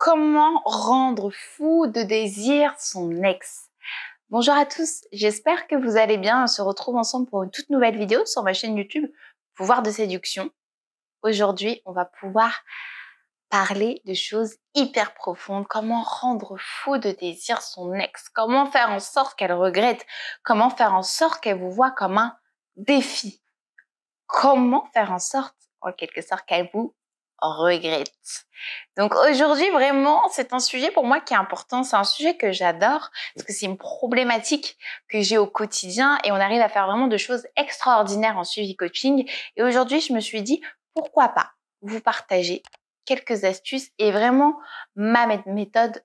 Comment rendre fou de désir son ex? Bonjour à tous, j'espère que vous allez bien. On se retrouve ensemble pour une toute nouvelle vidéo sur ma chaîne YouTube Pouvoir de séduction. Aujourd'hui, on va pouvoir parler de choses hyper profondes. Comment rendre fou de désir son ex? Comment faire en sorte qu'elle regrette? Comment faire en sorte qu'elle vous voit comme un défi? Comment faire en sorte, en quelque sorte, qu'elle vous regrette? Donc aujourd'hui, vraiment, c'est un sujet pour moi qui est important. C'est un sujet que j'adore parce que c'est une problématique que j'ai au quotidien et on arrive à faire vraiment de choses extraordinaires en suivi coaching. Et aujourd'hui, je me suis dit, pourquoi pas vous partager quelques astuces et vraiment ma méthode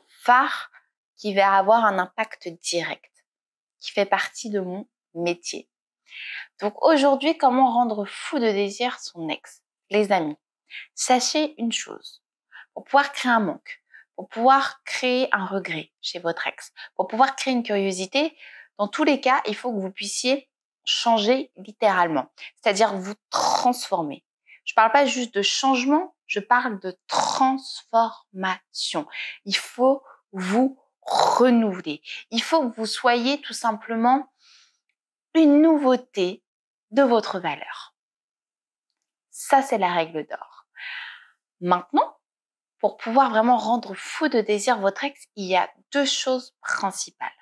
phare qui va avoir un impact direct, qui fait partie de mon métier. Donc aujourd'hui, comment rendre fou de désir son ex? Les amis, sachez une chose, pour pouvoir créer un manque, pour pouvoir créer un regret chez votre ex, pour pouvoir créer une curiosité, dans tous les cas, il faut que vous puissiez changer littéralement, c'est-à-dire vous transformer. Je ne parle pas juste de changement, je parle de transformation. Il faut vous renouveler. Il faut que vous soyez tout simplement une nouveauté de votre valeur. Ça, c'est la règle d'or. Maintenant, pour pouvoir vraiment rendre fou de désir votre ex, il y a deux choses principales.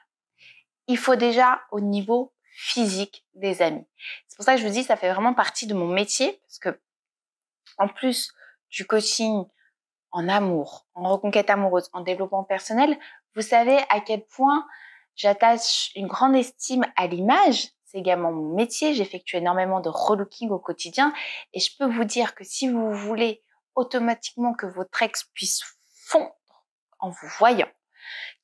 Il faut déjà au niveau physique des amis. C'est pour ça que je vous dis, ça fait vraiment partie de mon métier, parce que en plus du coaching en amour, en reconquête amoureuse, en développement personnel, vous savez à quel point j'attache une grande estime à l'image. C'est également mon métier, j'effectue énormément de relooking au quotidien et je peux vous dire que si vous voulez automatiquement que votre ex puisse fondre en vous voyant,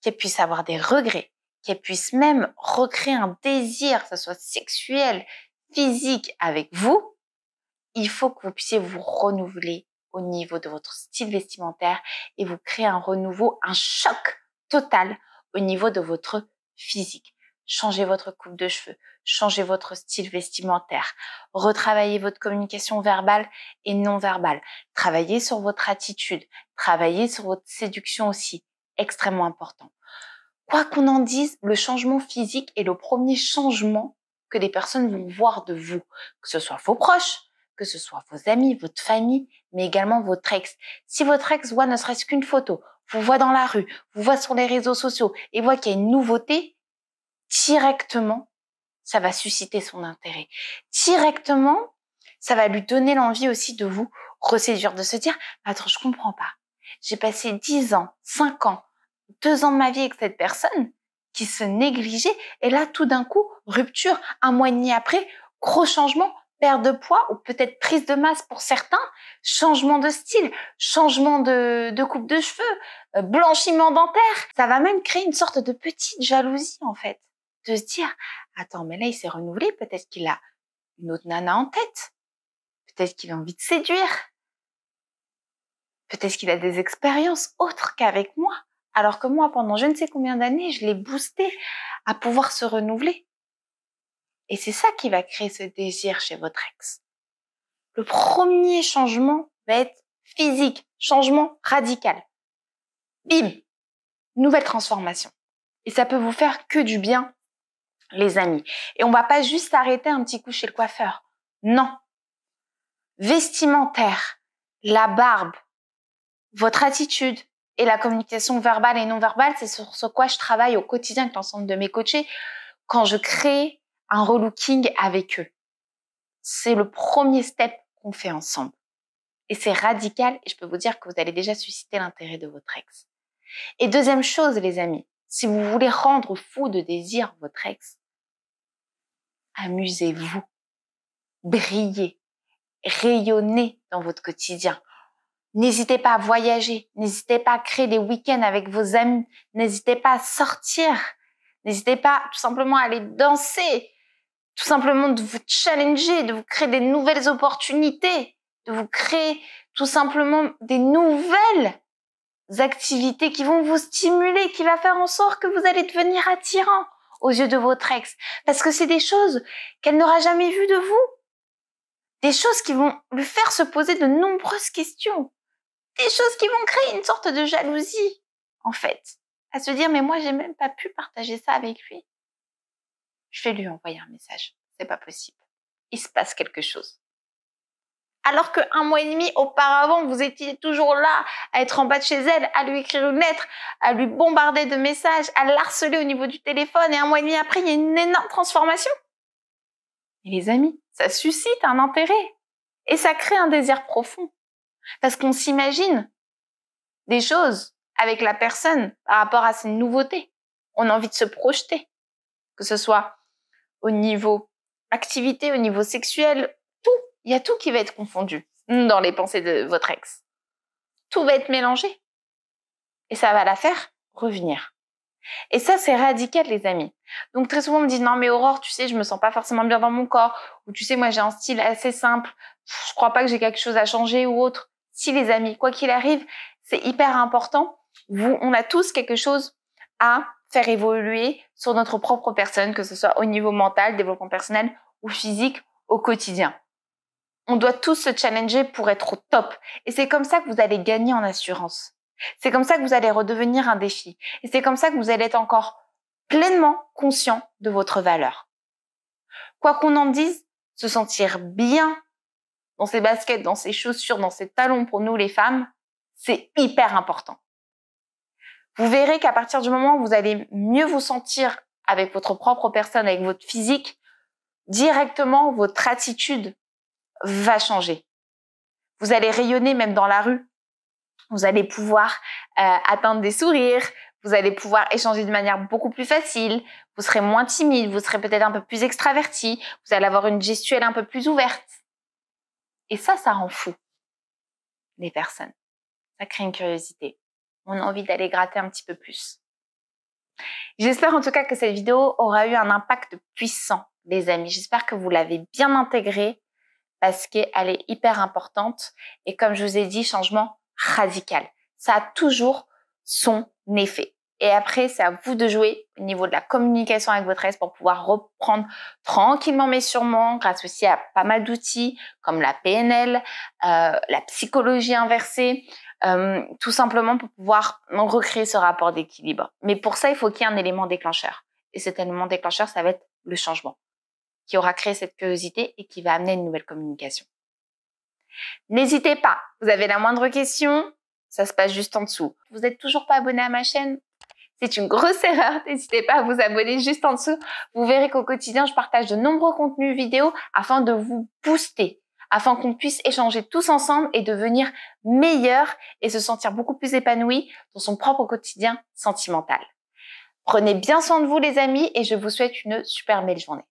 qu'elle puisse avoir des regrets, qu'elle puisse même recréer un désir, que ce soit sexuel, physique avec vous, il faut que vous puissiez vous renouveler au niveau de votre style vestimentaire et vous créer un renouveau, un choc total au niveau de votre physique. Changez votre coupe de cheveux, changez votre style vestimentaire, retravaillez votre communication verbale et non verbale, travaillez sur votre attitude, travaillez sur votre séduction aussi, extrêmement important. Quoi qu'on en dise, le changement physique est le premier changement que les personnes vont voir de vous, que ce soit vos proches, que ce soit vos amis, votre famille, mais également votre ex. Si votre ex voit ne serait-ce qu'une photo, vous voit dans la rue, vous voit sur les réseaux sociaux et voit qu'il y a une nouveauté, directement, ça va susciter son intérêt. Directement, ça va lui donner l'envie aussi de vous reséduire, de se dire « Attends, je comprends pas. J'ai passé 10 ans, 5 ans, 2 ans de ma vie avec cette personne qui se négligeait et là, tout d'un coup, rupture, un mois et demi après, gros changement, perte de poids ou peut-être prise de masse pour certains, changement de style, changement de coupe de cheveux, blanchiment dentaire. Ça va même créer une sorte de petite jalousie en fait, de se dire « Attends, mais là, il s'est renouvelé, peut-être qu'il a une autre nana en tête, peut-être qu'il a envie de séduire, peut-être qu'il a des expériences autres qu'avec moi. » Alors que moi, pendant je ne sais combien d'années, je l'ai boosté à pouvoir se renouveler. Et c'est ça qui va créer ce désir chez votre ex. Le premier changement va être physique, changement radical. Bim! Nouvelle transformation. Et ça peut vous faire que du bien, les amis. Et on va pas juste s'arrêter un petit coup chez le coiffeur. Non. Vestimentaire, la barbe, votre attitude, et la communication verbale et non verbale, c'est sur ce quoi je travaille au quotidien avec l'ensemble de mes coachés quand je crée un relooking avec eux. C'est le premier step qu'on fait ensemble. Et c'est radical et je peux vous dire que vous allez déjà susciter l'intérêt de votre ex. Et deuxième chose, les amis, si vous voulez rendre fou de désir votre ex, amusez-vous, brillez, rayonnez dans votre quotidien. N'hésitez pas à voyager, n'hésitez pas à créer des week-ends avec vos amis, n'hésitez pas à sortir, n'hésitez pas tout simplement à aller danser, tout simplement de vous challenger, de vous créer des nouvelles opportunités, de vous créer tout simplement des nouvelles activités qui vont vous stimuler, qui va faire en sorte que vous allez devenir attirant aux yeux de votre ex. Parce que c'est des choses qu'elle n'aura jamais vues de vous. Des choses qui vont lui faire se poser de nombreuses questions. des choses qui vont créer une sorte de jalousie, en fait. À se dire, mais moi, j'ai même pas pu partager ça avec lui. Je vais lui envoyer un message. C'est pas possible. Il se passe quelque chose. Alors qu'un mois et demi auparavant, vous étiez toujours là, à être en bas de chez elle, à lui écrire une lettre, à lui bombarder de messages, à l'harceler au niveau du téléphone, et un mois et demi après, il y a une énorme transformation. Et les amis, ça suscite un intérêt. Et ça crée un désir profond. Parce qu'on s'imagine des choses avec la personne par rapport à ces nouveautés. On a envie de se projeter. Que ce soit au niveau activité, au niveau sexuel, tout. Il y a tout qui va être confondu dans les pensées de votre ex. Tout va être mélangé. Et ça va la faire revenir. Et ça, c'est radical, les amis. Donc, très souvent, on me dit, non, mais Aurore, tu sais, je me sens pas forcément bien dans mon corps. Ou tu sais, moi, j'ai un style assez simple. Je crois pas que j'ai quelque chose à changer ou autre. Si, les amis, quoi qu'il arrive, c'est hyper important. On a tous quelque chose à faire évoluer sur notre propre personne, que ce soit au niveau mental, développement personnel ou physique au quotidien. On doit tous se challenger pour être au top. Et c'est comme ça que vous allez gagner en assurance. C'est comme ça que vous allez redevenir un défi. Et c'est comme ça que vous allez être encore pleinement conscient de votre valeur. Quoi qu'on en dise, se sentir bien dans ses baskets, dans ses chaussures, dans ses talons pour nous les femmes, c'est hyper important. Vous verrez qu'à partir du moment où vous allez mieux vous sentir avec votre propre personne, avec votre physique, directement, votre attitude va changer. Vous allez rayonner même dans la rue. Vous allez pouvoir atteindre des sourires, vous allez pouvoir échanger de manière beaucoup plus facile, vous serez moins timide, vous serez peut-être un peu plus extraverti, vous allez avoir une gestuelle un peu plus ouverte. Et ça rend fou les personnes. Ça crée une curiosité. On a envie d'aller gratter un petit peu plus. J'espère en tout cas que cette vidéo aura eu un impact puissant, les amis. J'espère que vous l'avez bien intégrée parce qu'elle est hyper importante. Et comme je vous ai dit, changement radical. Ça a toujours son effet. Et après, c'est à vous de jouer au niveau de la communication avec votre ex pour pouvoir reprendre tranquillement mais sûrement, grâce aussi à pas mal d'outils comme la PNL, la psychologie inversée, tout simplement pour pouvoir recréer ce rapport d'équilibre. Mais pour ça, il faut qu'il y ait un élément déclencheur. Et cet élément déclencheur, ça va être le changement qui aura créé cette curiosité et qui va amener une nouvelle communication. N'hésitez pas, vous avez la moindre question, ça se passe juste en dessous. Vous n'êtes toujours pas abonné à ma chaîne? C'est une grosse erreur, n'hésitez pas à vous abonner juste en dessous. Vous verrez qu'au quotidien, je partage de nombreux contenus vidéo afin de vous booster, afin qu'on puisse échanger tous ensemble et devenir meilleurs et se sentir beaucoup plus épanoui dans son propre quotidien sentimental. Prenez bien soin de vous les amis et je vous souhaite une super belle journée.